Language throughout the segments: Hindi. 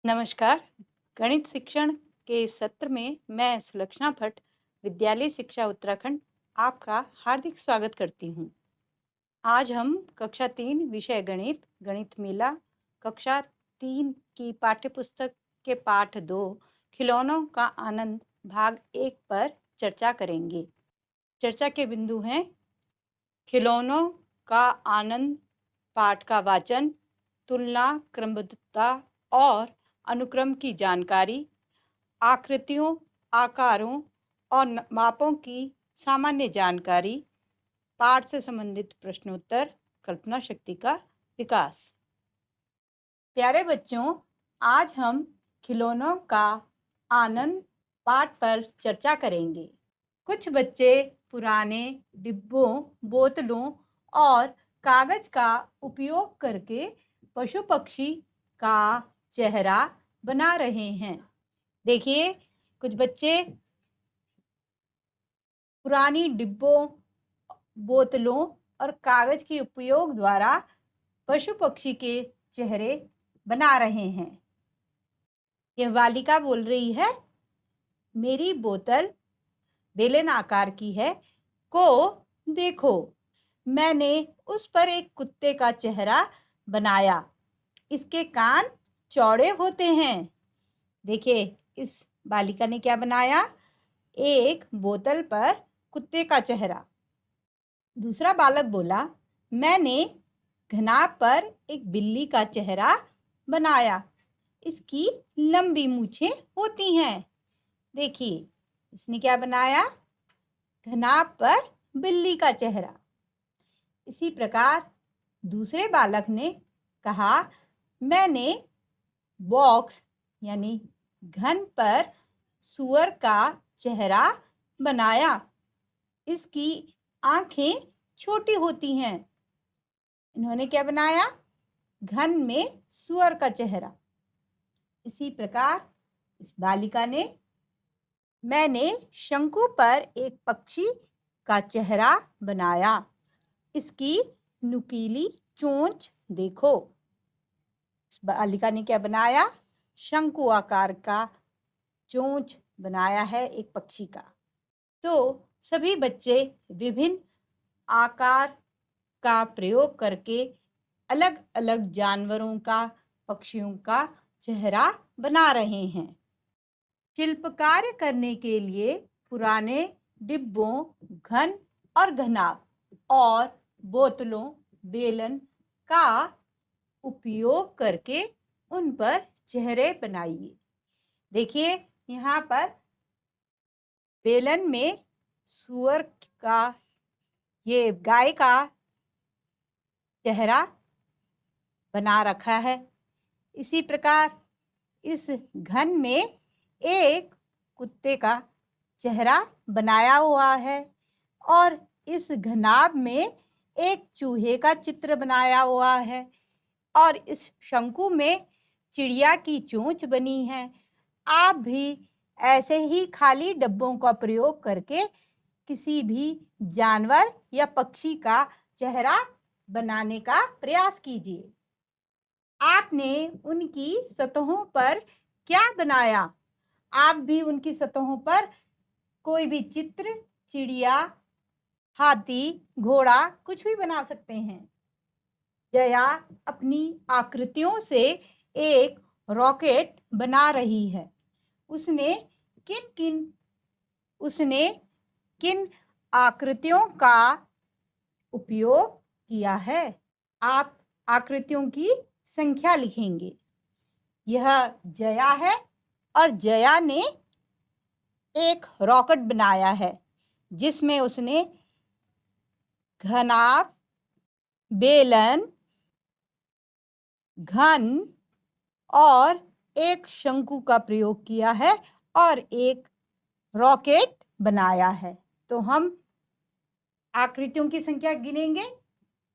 नमस्कार। गणित शिक्षण के इस सत्र में मैं सुलक्षणा भट्ट, विद्यालय शिक्षा उत्तराखंड, आपका हार्दिक स्वागत करती हूँ। आज हम कक्षा 3 विषय गणित, गणित मेला, कक्षा 3 की पाठ्यपुस्तक के पाठ 2 खिलौनों का आनंद भाग 1 पर चर्चा करेंगे। चर्चा के बिंदु हैं: खिलौनों का आनंद पाठ का वाचन, तुलना, क्रमबद्धता और अनुक्रम की जानकारी, आकृतियों, आकारों और मापों की सामान्य जानकारी, पाठ से संबंधित प्रश्नोत्तर, कल्पना शक्ति का विकास। प्यारे बच्चों, आज हम खिलौनों का आनंद पाठ पर चर्चा करेंगे। कुछ बच्चे पुराने डिब्बों, बोतलों और कागज का उपयोग करके पशु पक्षी का चेहरा बना रहे हैं। देखिए, कुछ बच्चे पुरानी डिब्बों, बोतलों और कागज के उपयोग द्वारा पशु पक्षी के चेहरे बना रहे हैं। यह बालिका बोल रही है, मेरी बोतल बेलन आकार की है, को देखो, मैंने उस पर एक कुत्ते का चेहरा बनाया। इसके कान चौड़े होते हैं। देखिए, इस बालिका ने क्या बनाया? एक बोतल पर कुत्ते का चेहरा। दूसरा बालक बोला, मैंने घनाभ पर एक बिल्ली का चेहरा बनाया। इसकी लंबी मूछें होती हैं। देखिए, इसने क्या बनाया? घनाभ पर बिल्ली का चेहरा। इसी प्रकार दूसरे बालक ने कहा, मैंने बॉक्स यानी घन पर सूअर का चेहरा बनाया। इसकी आंखें छोटी होती हैं। इन्होंने क्या बनाया? घन में सूअर का चेहरा। इसी प्रकार इस बालिका ने, मैंने शंकु पर एक पक्षी का चेहरा बनाया। इसकी नुकीली चोंच देखो। इस बालिका ने क्या बनाया? शंकु आकार का चोंच बनाया है एक पक्षी का। तो सभी बच्चे विभिन्न आकार का प्रयोग करके अलग अलग जानवरों का, पक्षियों का चेहरा बना रहे हैं। शिल्प कार्य करने के लिए पुराने डिब्बों, घन और घनाभ और बोतलों, बेलन का उपयोग करके उन पर चेहरे बनाइए। देखिए, यहाँ पर बेलन में सूअर का, ये गाय का चेहरा बना रखा है। इसी प्रकार इस घन में एक कुत्ते का चेहरा बनाया हुआ है और इस घनाभ में एक चूहे का चित्र बनाया हुआ है और इस शंकु में चिड़िया की चोंच बनी है। आप भी ऐसे ही खाली डब्बों का प्रयोग करके किसी भी जानवर या पक्षी का चेहरा बनाने का प्रयास कीजिए। आपने उनकी सतहों पर क्या बनाया? आप भी उनकी सतहों पर कोई भी चित्र, चिड़िया, हाथी, घोड़ा कुछ भी बना सकते हैं। जया अपनी आकृतियों से एक रॉकेट बना रही है। उसने किन आकृतियों का उपयोग किया है? आप आकृतियों की संख्या लिखेंगे। यह जया है और जया ने एक रॉकेट बनाया है जिसमें उसने घनाभ, बेलन, घन और एक शंकु का प्रयोग किया है और एक रॉकेट बनाया है। तो हम आकृतियों की संख्या गिनेंगे।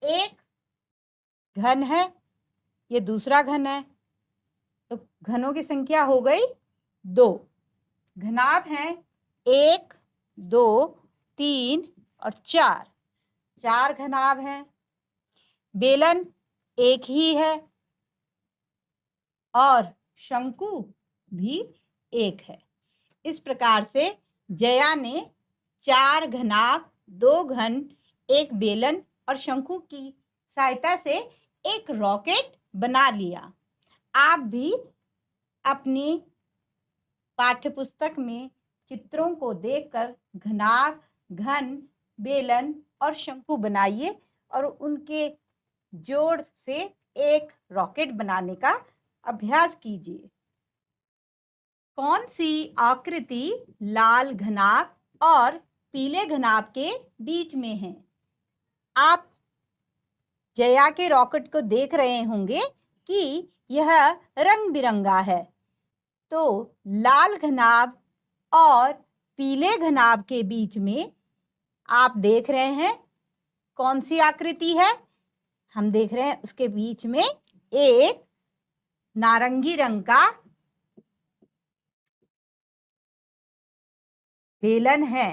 एक घन है, ये दूसरा घन है, तो घनों की संख्या हो गई 2। घनाभ हैं 1, 2, 3 और 4। 4 घनाभ हैं। बेलन एक ही है और शंकु भी एक है। इस प्रकार से जया ने 4 घनाभ, 2 घन, 1 बेलन और शंकु की सहायता से एक रॉकेट बना लिया। आप भी अपनी पाठ्यपुस्तक में चित्रों को देखकर घनाभ, घन, बेलन और शंकु बनाइए और उनके जोड़ से एक रॉकेट बनाने का अभ्यास कीजिए। कौन सी आकृति लाल घनाभ और पीले घनाभ के बीच में है? आप जया के रॉकेट को देख रहे होंगे कि यह रंग बिरंगा है। तो लाल घनाभ और पीले घनाभ के बीच में आप देख रहे हैं कौन सी आकृति है? हम देख रहे हैं उसके बीच में एक नारंगी रंग का बेलन है।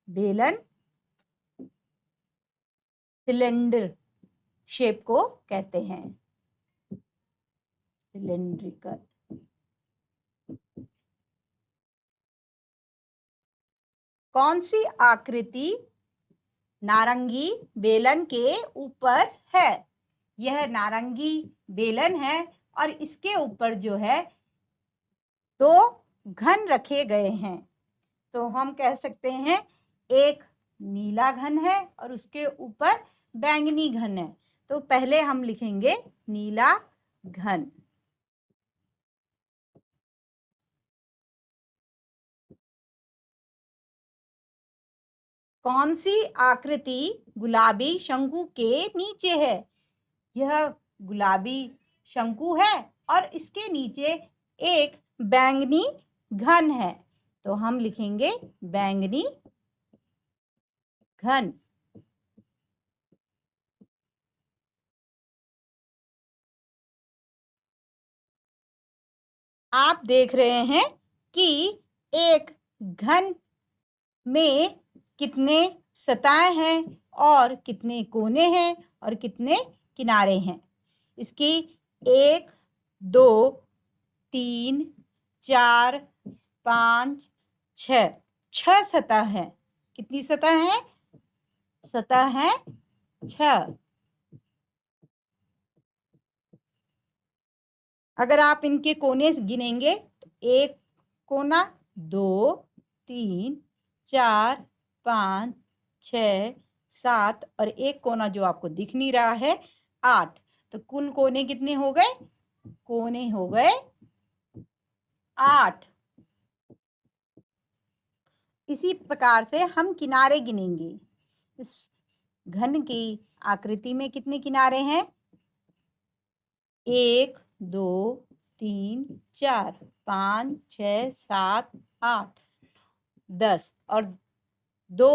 बेलन सिलेंडर शेप को कहते हैं, सिलेंड्रिकल। कौन सी आकृति नारंगी बेलन के ऊपर है? यह नारंगी बेलन है और इसके ऊपर जो है 2 घन रखे गए हैं। तो हम कह सकते हैं एक नीला घन है और उसके ऊपर बैंगनी घन है। तो पहले हम लिखेंगे नीला घन। कौन सी आकृति गुलाबी शंकु के नीचे है? यह गुलाबी शंकु है और इसके नीचे एक बैंगनी घन है। तो हम लिखेंगे बैंगनी घन। आप देख रहे हैं कि एक घन में कितने सतहें हैं और कितने कोने हैं और कितने किनारे हैं। इसकी 1, 2, 3, 4, 5, 6 सतह हैं। कितनी सतह हैं? सतह हैं 6। अगर आप इनके कोने गिनेंगे तो 1 कोना, 2, 3, 4, 5, 6, 7 और 1 कोना जो आपको दिख नहीं रहा है 8। तो कुल कोने कितने हो गए? कोने हो गए 8। इसी प्रकार से हम किनारे गिनेंगे। इस घन की आकृति में कितने किनारे हैं? 1, 2, 3, 4, 5, 6, 7, 8, 10 और 2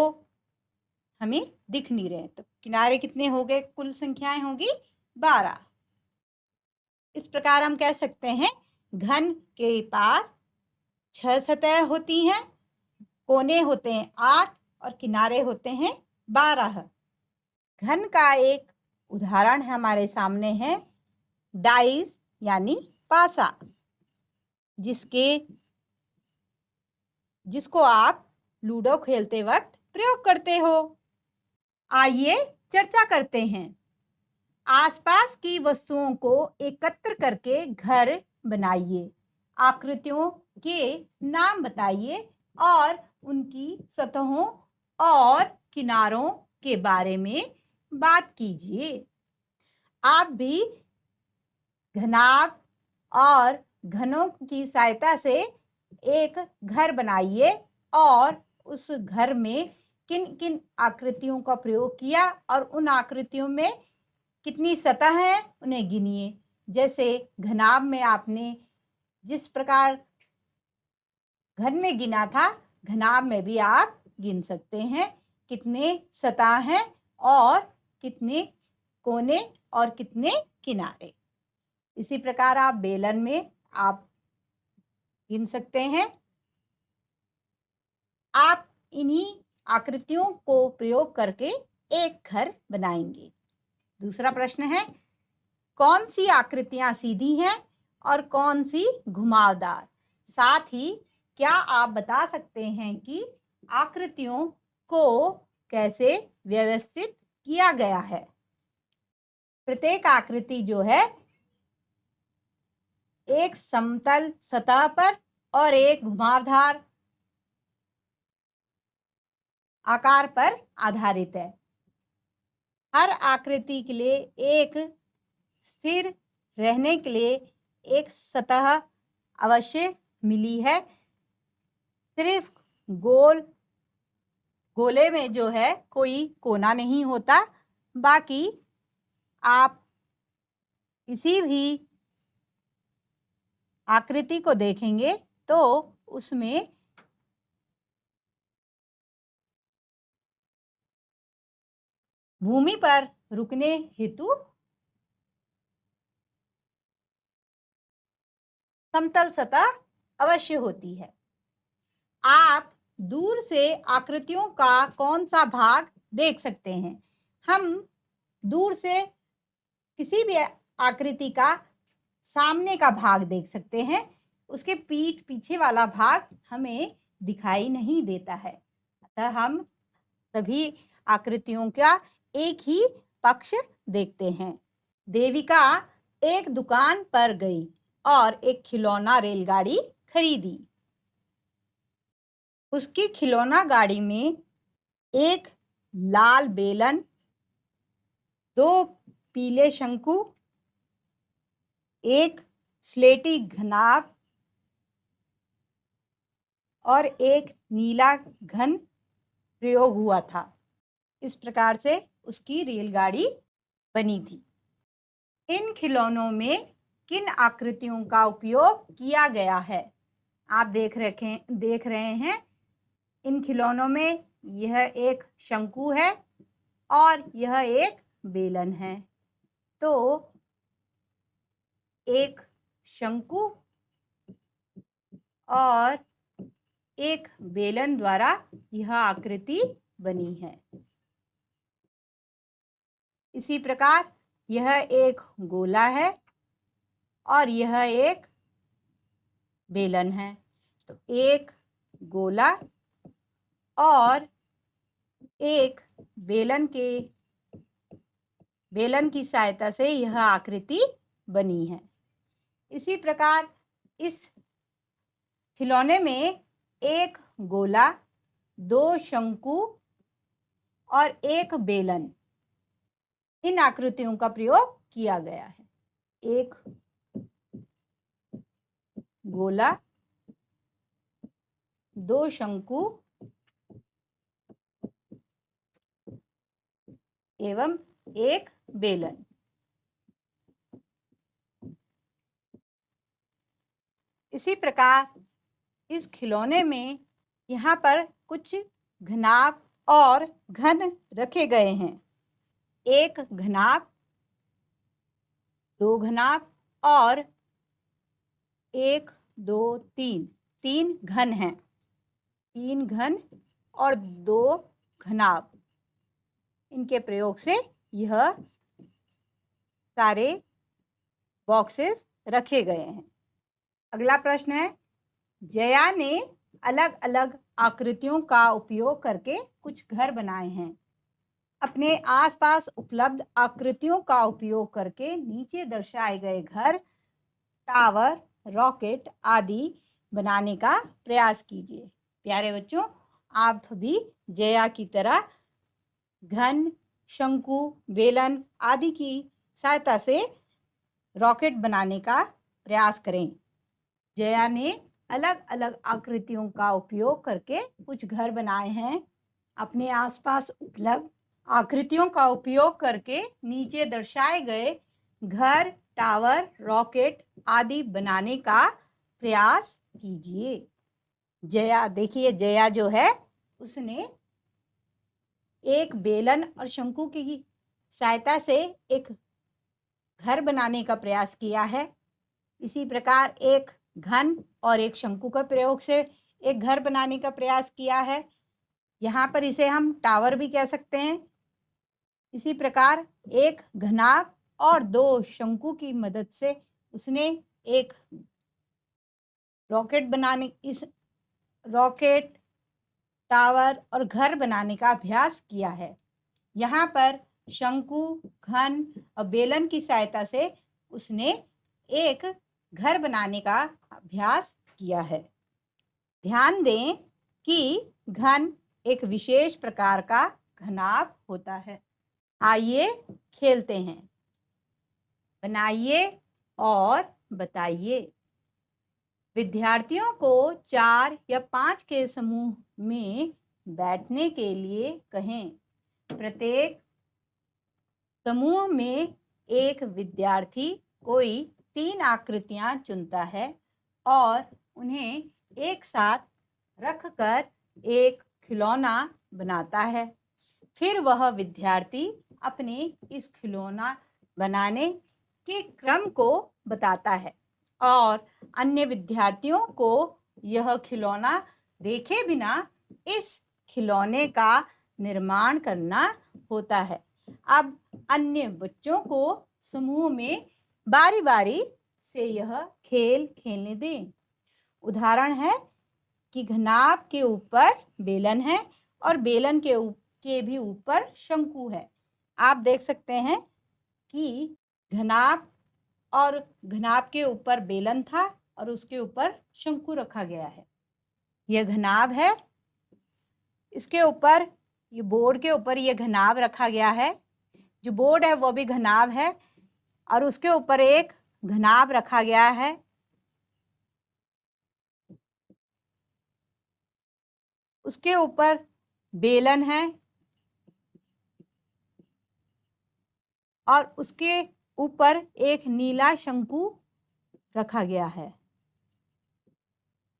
हमें दिख नहीं रहे। तो किनारे कितने हो गए? कुल संख्याएं होगी 12। इस प्रकार हम कह सकते हैं घन के पास 6 सतह होती हैं, कोने होते हैं 8 और किनारे होते हैं 12। घन का एक उदाहरण हमारे सामने है डाइस यानी पासा, जिसको आप लूडो खेलते वक्त प्रयोग करते हो। आइए चर्चा करते हैं। आसपास की वस्तुओं को एकत्र करके घर बनाइए। आकृतियों के नाम बताइए और उनकी सतहों और किनारों के बारे में बात कीजिए। आप भी घनाभ और घनों की सहायता से एक घर बनाइए और उस घर में किन किन आकृतियों का प्रयोग किया और उन आकृतियों में कितनी सतह हैं उन्हें गिनिए। जैसे घनाभ में आपने जिस प्रकार घन में गिना था, घनाभ में भी आप गिन सकते हैं कितने सतह हैं और कितने कोने और कितने किनारे। इसी प्रकार आप बेलन में आप गिन सकते हैं। आप इन्हीं आकृतियों को प्रयोग करके एक घर बनाएंगे। दूसरा प्रश्न है, कौन सी आकृतियां सीधी हैं और कौन सी घुमावदार। साथ ही क्या आप बता सकते हैं कि आकृतियों को कैसे व्यवस्थित किया गया है। प्रत्येक आकृति जो है एक समतल सतह पर और एक घुमावदार आकार पर आधारित है। हर आकृति के लिए एक स्थिर रहने के लिए एक सतह अवश्य मिली है। सिर्फ गोले में जो है कोई कोना नहीं होता। बाकी आप किसी भी आकृति को देखेंगे तो उसमें भूमि पर रुकने हेतु समतल सतह अवश्य होती है। आप दूर से आकृतियों का कौन सा भाग देख सकते हैं। हम दूर से किसी भी आकृति का सामने का भाग देख सकते हैं। उसके पीछे वाला भाग हमें दिखाई नहीं देता है। अतः हम सभी आकृतियों का एक ही पक्ष देखते हैं। देविका एक दुकान पर गई और एक खिलौना रेलगाड़ी खरीदी। उसकी खिलौना गाड़ी में एक लाल बेलन, 2 पीले शंकु, एक स्लेटी घनाभ और एक नीला घन प्रयोग हुआ था। इस प्रकार से उसकी रेलगाड़ी बनी थी। इन खिलौनों में किन आकृतियों का उपयोग किया गया है। आप देख रहे हैं इन खिलौनों में यह एक शंकु है और यह एक बेलन है। तो एक शंकु और एक बेलन द्वारा यह आकृति बनी है। इसी प्रकार यह एक गोला है और यह एक बेलन है। तो एक गोला और एक बेलन की सहायता से यह आकृति बनी है। इसी प्रकार इस खिलौने में एक गोला, 2 शंकु और एक बेलन, इन आकृतियों का प्रयोग किया गया है। एक गोला, 2 शंकु एवं एक बेलन। इसी प्रकार इस खिलौने में यहाँ पर कुछ घनाभ और घन रखे गए हैं। एक घनाभ, 2 घनाभ और 1, 2, 3 घन हैं। 3 घन और 2 घनाभ, इनके प्रयोग से यह सारे बॉक्सेस रखे गए हैं। अगला प्रश्न है, जया ने अलग अलग आकृतियों का उपयोग करके कुछ घर बनाए हैं। अपने आसपास उपलब्ध आकृतियों का उपयोग करके नीचे दर्शाए गए घर, टावर, रॉकेट आदि बनाने का प्रयास कीजिए। प्यारे बच्चों, आप भी जया की तरह घन, शंकु, बेलन आदि की सहायता से रॉकेट बनाने का प्रयास करें। जया ने अलग अलग आकृतियों का उपयोग करके कुछ घर बनाए हैं। अपने आसपास उपलब्ध आकृतियों का उपयोग करके नीचे दर्शाए गए घर, टावर, रॉकेट आदि बनाने का प्रयास कीजिए। जया, देखिए जया जो है उसने एक बेलन और शंकु की सहायता से एक घर बनाने का प्रयास किया है। इसी प्रकार एक घन और एक शंकु का प्रयोग से एक घर बनाने का प्रयास किया है। यहाँ पर इसे हम टावर भी कह सकते हैं। इसी प्रकार एक घनाभ और 2 शंकु की मदद से उसने एक रॉकेट, टावर और घर बनाने का अभ्यास किया है। यहाँ पर शंकु, घन और बेलन की सहायता से उसने एक घर बनाने का अभ्यास किया है। ध्यान दें कि घन एक विशेष प्रकार का घनाभ होता है। आइए खेलते हैं। बनाइए और बताइए। विद्यार्थियों को 4 या 5 के समूह में बैठने के लिए कहें। प्रत्येक समूह में एक विद्यार्थी कोई 3 आकृतियां चुनता है और उन्हें एक साथ रखकर एक खिलौना बनाता है। फिर वह विद्यार्थी अपने इस खिलौना बनाने के क्रम को बताता है और अन्य विद्यार्थियों को यह खिलौना देखे बिना इस खिलौने का निर्माण करना होता है। अब अन्य बच्चों को समूह में बारी बारी से यह खेल खेलने दें। उदाहरण है कि घनाभ के ऊपर बेलन है और बेलन के भी ऊपर शंकु है। आप देख सकते हैं कि घनाभ के ऊपर बेलन था और उसके ऊपर शंकु रखा गया है। यह घनाभ है। इसके ऊपर, ये बोर्ड के ऊपर यह घनाभ रखा गया है। जो बोर्ड है वो भी घनाभ है और उसके ऊपर एक घनाभ रखा गया है। उसके ऊपर बेलन है और उसके ऊपर एक नीला शंकु रखा गया है।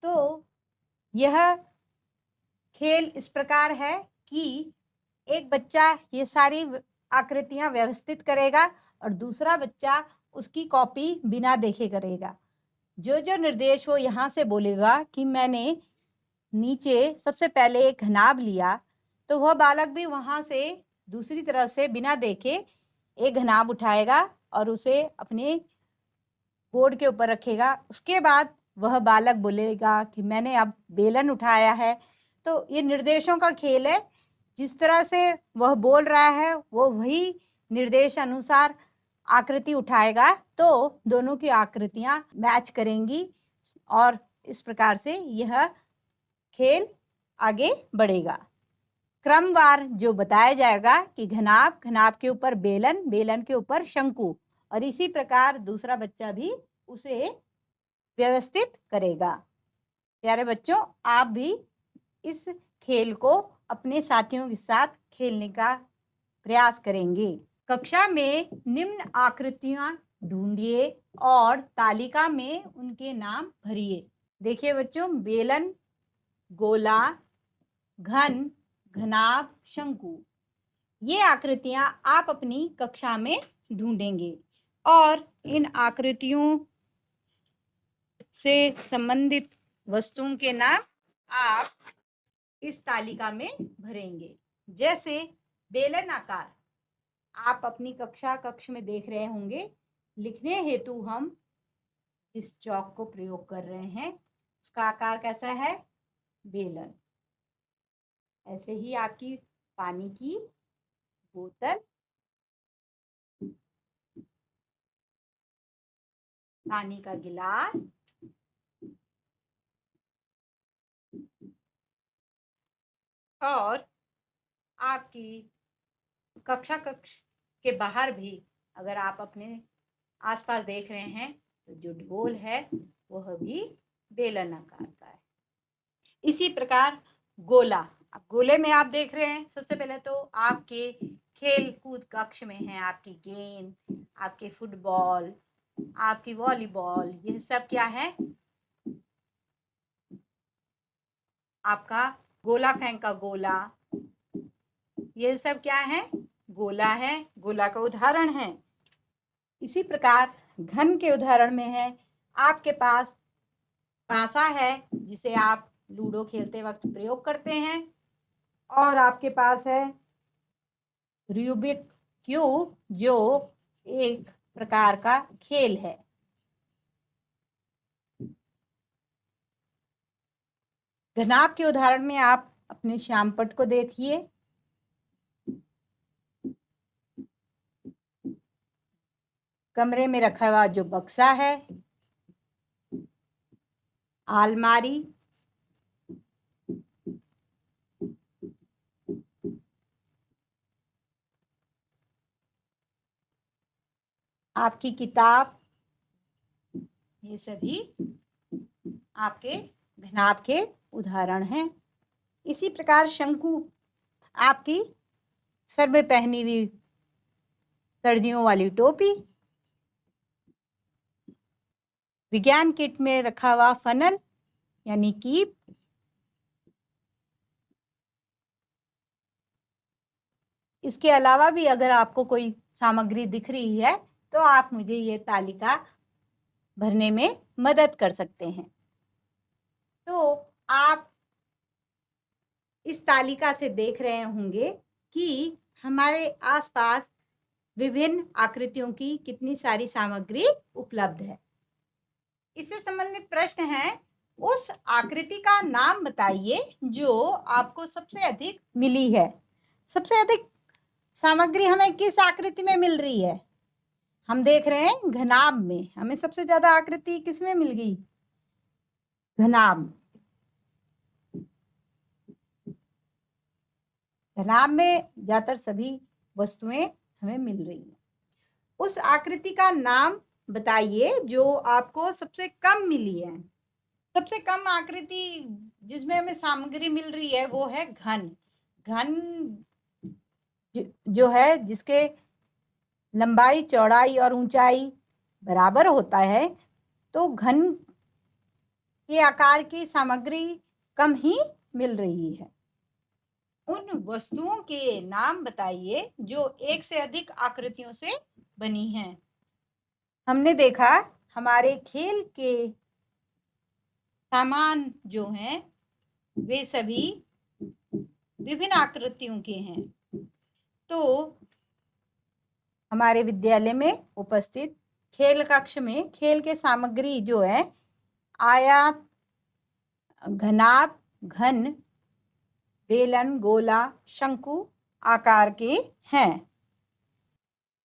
तो यह खेल इस प्रकार है कि एक बच्चा ये सारी आकृतियां व्यवस्थित करेगा और दूसरा बच्चा उसकी कॉपी बिना देखे करेगा। जो जो निर्देश वो यहाँ से बोलेगा कि मैंने नीचे सबसे पहले एक घनाभ लिया, तो वह बालक भी वहाँ से दूसरी तरफ से बिना देखे एक घनाभ उठाएगा और उसे अपने बोर्ड के ऊपर रखेगा। उसके बाद वह बालक बोलेगा कि मैंने अब बेलन उठाया है। तो ये निर्देशों का खेल है। जिस तरह से वह बोल रहा है वो वही निर्देश अनुसार आकृति उठाएगा, तो दोनों की आकृतियां मैच करेंगी और इस प्रकार से यह खेल आगे बढ़ेगा। क्रमवार जो बताया जाएगा कि घनाभ के ऊपर बेलन, बेलन के ऊपर शंकु, और इसी प्रकार दूसरा बच्चा भी उसे व्यवस्थित करेगा। प्यारे बच्चों, आप भी इस खेल को अपने साथियों के साथ खेलने का प्रयास करेंगे। कक्षा में निम्न आकृतियां ढूंढिए और तालिका में उनके नाम भरिए। देखिए बच्चों, बेलन, गोला, घन, घनाभ, शंकु, ये आकृतियां आप अपनी कक्षा में ढूंढेंगे और इन आकृतियों से संबंधित वस्तुओं के नाम आप इस तालिका में भरेंगे। जैसे बेलन आकार आप अपनी कक्ष में देख रहे होंगे। लिखने हेतु हम इस चौक को प्रयोग कर रहे हैं। उसका आकार कैसा है? बेलन। ऐसे ही आपकी पानी की बोतल, पानी का गिलास, और आपकी कक्ष के बाहर भी अगर आप अपने आसपास देख रहे हैं तो जो ढोल है वह भी बेलन आकार का है। इसी प्रकार गोला, अब गोले में आप देख रहे हैं, सबसे पहले तो आपके खेल कूद कक्ष में है आपकी गेंद, आपके फुटबॉल, आपकी वॉलीबॉल, यह सब क्या है? आपका गोला फेंक का गोला, यह सब क्या है? गोला है, गोला का उदाहरण है। इसी प्रकार घन के उदाहरण में है आपके पास पासा है जिसे आप लूडो खेलते वक्त प्रयोग करते हैं, और आपके पास है रूबिक क्यूब जो एक प्रकार का खेल है। घनाभ के उदाहरण में आप अपने श्यामपट्ट को देखिए। कमरे में रखा हुआ जो बक्सा है, अलमारी, आपकी किताब, ये सभी आपके घनाभ के उदाहरण हैं। इसी प्रकार शंकु आपकी सर में पहनी हुई सर्दियों वाली टोपी, विज्ञान किट में रखा हुआ फनल यानी कीप, इसके अलावा भी अगर आपको कोई सामग्री दिख रही है तो आप मुझे ये तालिका भरने में मदद कर सकते हैं। तो आप इस तालिका से देख रहे होंगे कि हमारे आसपास विभिन्न आकृतियों की कितनी सारी सामग्री उपलब्ध है। इससे संबंधित प्रश्न है, उस आकृति का नाम बताइए जो आपको सबसे अधिक मिली है। सबसे अधिक सामग्री हमें किस आकृति में मिल रही है? हम देख रहे हैं घनाभ में हमें सबसे ज्यादा आकृति किसमें मिल गई? घनाभ। घनाभ में ज्यादातर सभी वस्तुएं हमें मिल रही हैं। उस आकृति का नाम बताइए जो आपको सबसे कम मिली है। सबसे कम आकृति जिसमें हमें सामग्री मिल रही है वो है घन। घन जो है जिसके लंबाई, चौड़ाई और ऊंचाई बराबर होता है, तो घन के आकार की सामग्री कम ही मिल रही है। उन वस्तुओं के नाम बताइए जो एक से अधिक आकृतियों से बनी हैं। हमने देखा हमारे खेल के सामान जो हैं वे सभी विभिन्न आकृतियों के हैं। तो हमारे विद्यालय में उपस्थित खेल कक्ष में खेल के सामग्री जो है आयत, घनाभ, घन, बेलन, गोला, शंकु आकार के हैं।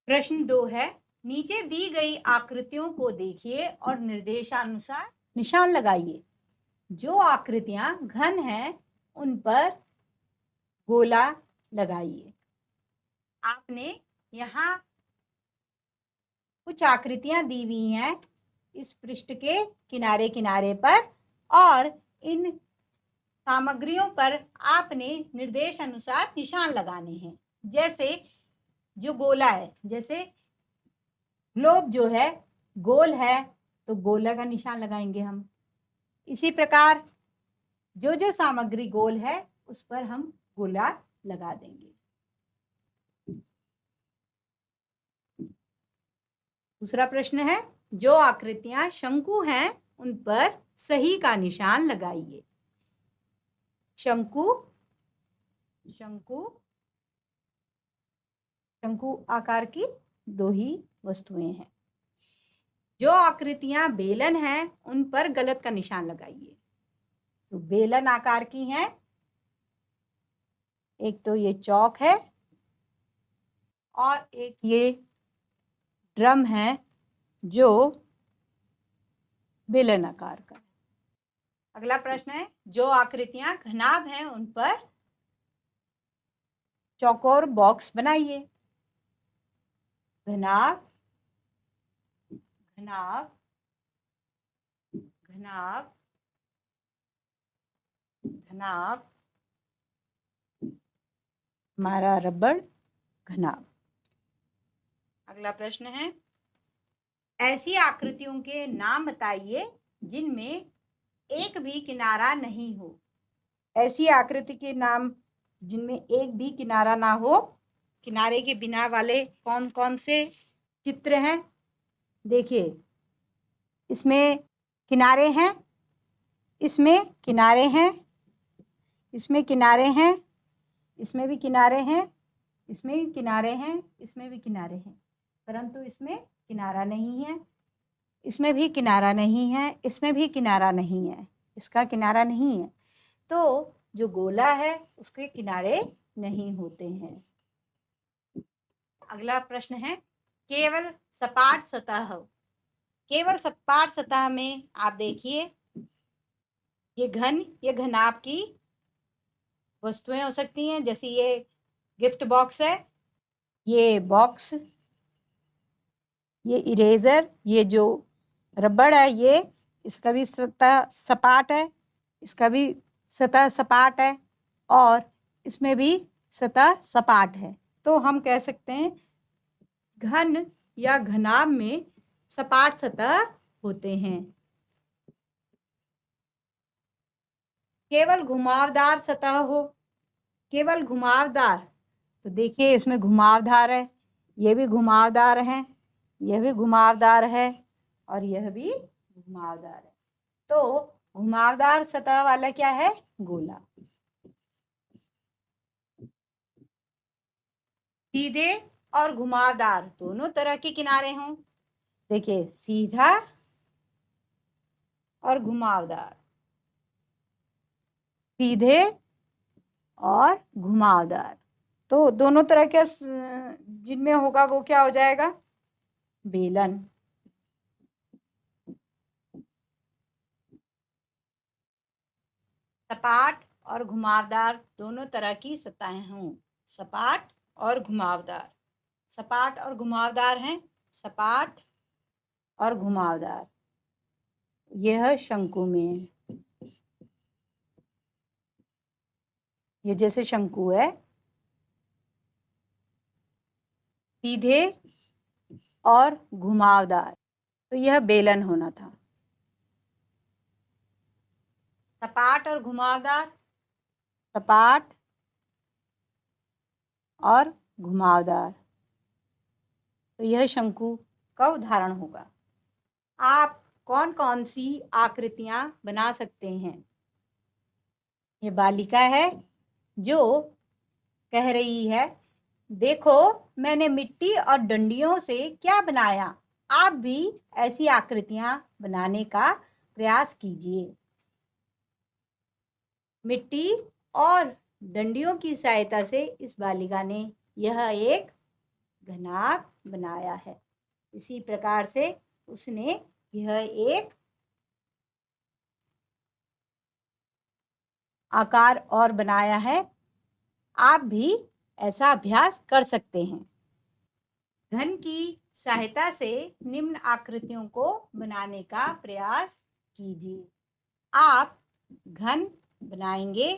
प्रश्न 2 है, नीचे दी गई आकृतियों को देखिए और निर्देशानुसार निशान लगाइए। जो आकृतियां घन हैं उन पर गोला लगाइए। आपने यहाँ कुछ आकृतियां दी हुई हैं इस पृष्ठ के किनारे किनारे पर, और इन सामग्रियों पर आपने निर्देश अनुसार निशान लगाने हैं। जैसे जो गोला है, जैसे ग्लोब जो है गोल है तो गोला का निशान लगाएंगे हम। इसी प्रकार जो जो सामग्री गोल है उस पर हम गोला लगा देंगे। दूसरा प्रश्न है, जो आकृतियां शंकु हैं उन पर सही का निशान लगाइए। शंकु, शंकु, शंकु आकार की दो ही वस्तुएं हैं। जो आकृतियां बेलन हैं उन पर गलत का निशान लगाइए। तो बेलन आकार की हैं, एक तो ये चौक है और एक ये ड्रम है जो बेलन आकार का। अगला प्रश्न है, जो आकृतियां घनाभ हैं उन पर चौकोर बॉक्स बनाइए। घनाभ, घनाभ, घनाभ, घनाभ, हमारा रबड़ घनाभ। अगला प्रश्न है, ऐसी आकृतियों के नाम बताइए जिनमें एक भी किनारा नहीं हो। ऐसी आकृति के नाम जिनमें एक भी किनारा ना हो, किनारे के बिना वाले कौन कौन से चित्र हैं? देखिए, इसमें किनारे हैं, इसमें किनारे हैं, इसमें किनारे हैं, इसमें भी किनारे हैं, इसमें भी किनारे हैं, इसमें भी किनारे हैं, परंतु इसमें किनारा नहीं है। इसमें भी किनारा नहीं है, इसमें भी किनारा नहीं है, इसका किनारा नहीं है। तो जो गोला है उसके किनारे नहीं होते हैं। अगला प्रश्न है, केवल सपाट सतह। केवल सपाट सतह में आप देखिए, ये घन या घनाभ की वस्तुएं हो सकती हैं, जैसे ये गिफ्ट बॉक्स है, ये बॉक्स, ये इरेजर, ये जो रबड़ है, ये इसका भी सतह सपाट है, इसका भी सतह सपाट है, और इसमें भी सतह सपाट है। तो हम कह सकते हैं घन या घनाभ में सपाट सतह होते हैं। केवल घुमावदार सतह हो, केवल घुमावदार, तो देखिए इसमें घुमावदार है, ये भी घुमावदार है, यह भी घुमावदार है, और यह भी घुमावदार है। तो घुमावदार सतह वाला क्या है? गोला। सीधे और घुमावदार दोनों तरह के किनारे हों। देखिए, सीधा और घुमावदार, सीधे और घुमावदार, तो दोनों तरह के जिनमें होगा वो क्या हो जाएगा? बेलन। सपाट और घुमावदार दोनों तरह की सतहें हों। सपाट और घुमावदार, सपाट और घुमावदार हैं, सपाट और घुमावदार। यह शंकु में, ये जैसे शंकु है, सीधे और घुमावदार, तो यह बेलन होना था। सपाट और घुमावदार, सपाट और घुमावदार, तो यह शंकु का उदाहरण होगा। आप कौन कौन सी आकृतियां बना सकते हैं? ये बालिका है जो कह रही है, देखो मैंने मिट्टी और डंडियों से क्या बनाया। आप भी ऐसी आकृतियां बनाने का प्रयास कीजिए। मिट्टी और डंडियों की सहायता से इस बालिका ने यह एक घनाभ बनाया है। इसी प्रकार से उसने यह एक आकार और बनाया है। आप भी ऐसा अभ्यास कर सकते हैं। घन की सहायता से निम्न आकृतियों को बनाने का प्रयास कीजिए। आप घन बनाएंगे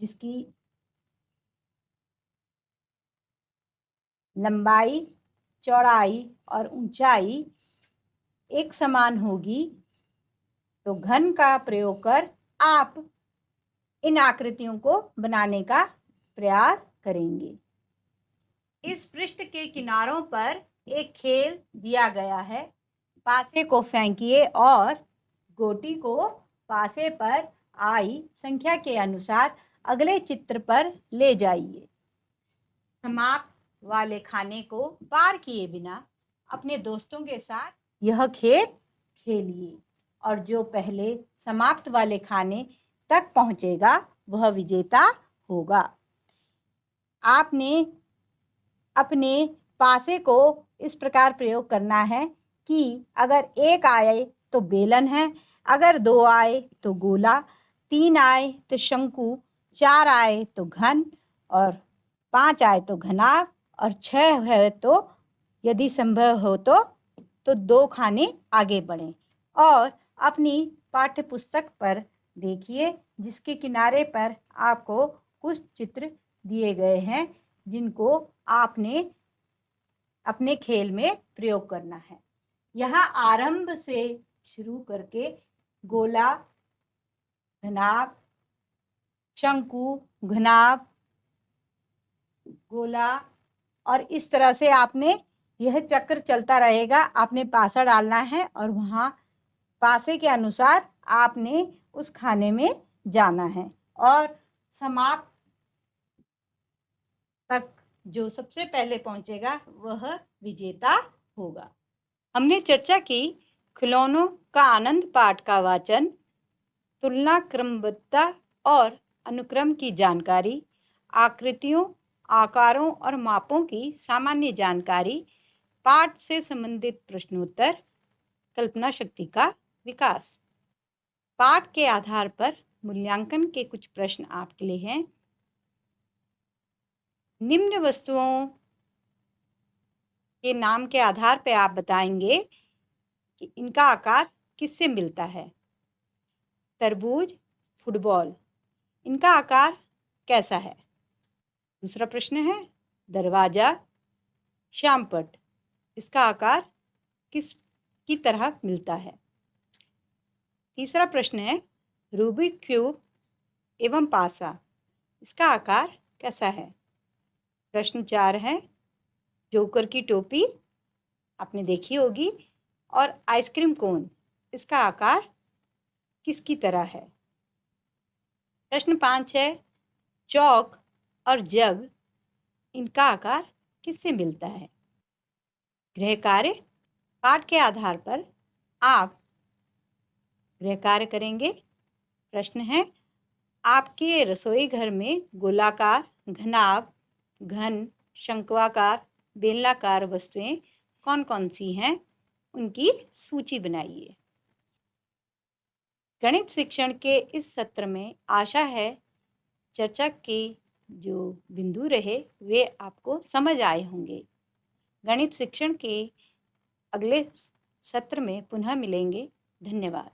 जिसकी लंबाई, चौड़ाई और ऊंचाई एक समान होगी, तो घन का प्रयोग कर आप इन आकृतियों को बनाने का प्रयास करेंगे। इस पृष्ठ के किनारों पर एक खेल दिया गया है। पासे को फेंकिए और गोटी को पासे पर आई संख्या के अनुसार अगले चित्र पर ले जाइए। समाप्त वाले खाने को पार किए बिना अपने दोस्तों के साथ यह खेल खेलिए, और जो पहले समाप्त वाले खाने तक पहुंचेगा वह विजेता होगा। आपने अपने पासे को इस प्रकार प्रयोग करना है कि अगर 1 आए तो बेलन है, अगर 2 आए तो गोला, 3 आए तो शंकु, 4 आए तो घन, और 5 आए तो घनाभ, और 6 है तो यदि संभव हो तो 2 खाने आगे बढ़ें। और अपनी पाठ्य पुस्तक पर देखिए, जिसके किनारे पर आपको कुछ चित्र दिए गए हैं जिनको आपने अपने खेल में प्रयोग करना है। यहाँ आरंभ से शुरू करके गोला, घनाभ, शंकु, घनाभ, गोला, और इस तरह से आपने यह चक्र चलता रहेगा। आपने पासा डालना है और वहाँ पासे के अनुसार आपने उस खाने में जाना है, और समाप्त तक जो सबसे पहले पहुंचेगा वह विजेता होगा। हमने चर्चा की खिलौनों का आनंद पाठ का वाचन तुलना क्रमबद्धता और अनुक्रम की जानकारी, आकृतियों, आकारों और मापों की सामान्य जानकारी, पाठ से संबंधित प्रश्नोत्तर, कल्पना शक्ति का विकास। पाठ के आधार पर मूल्यांकन के कुछ प्रश्न आपके लिए हैं। निम्न वस्तुओं के नाम के आधार पर आप बताएंगे कि इनका आकार किससे मिलता है। तरबूज, फुटबॉल, इनका आकार कैसा है। दूसरा प्रश्न है दरवाजा, श्यामपट्ट, इसका आकार किस की तरह मिलता है। तीसरा प्रश्न है रूबिक क्यूब एवं पासा, इसका आकार कैसा है। प्रश्न 4 है जोकर की टोपी, आपने देखी होगी, और आइसक्रीम कोन, इसका आकार किसकी तरह है। प्रश्न 5 है चौक और जग, इनका आकार किससे मिलता है। गृह कार्य, पाठ के आधार पर आप गृह कार्य करेंगे। प्रश्न है आपके रसोई घर में गोलाकार, घनाभ, घन, शंक्वाकार, बेलनाकार वस्तुएं कौन कौन सी हैं, उनकी सूची बनाइए। गणित शिक्षण के इस सत्र में आशा है चर्चा के जो बिंदु रहे वे आपको समझ आए होंगे। गणित शिक्षण के अगले सत्र में पुनः मिलेंगे। धन्यवाद।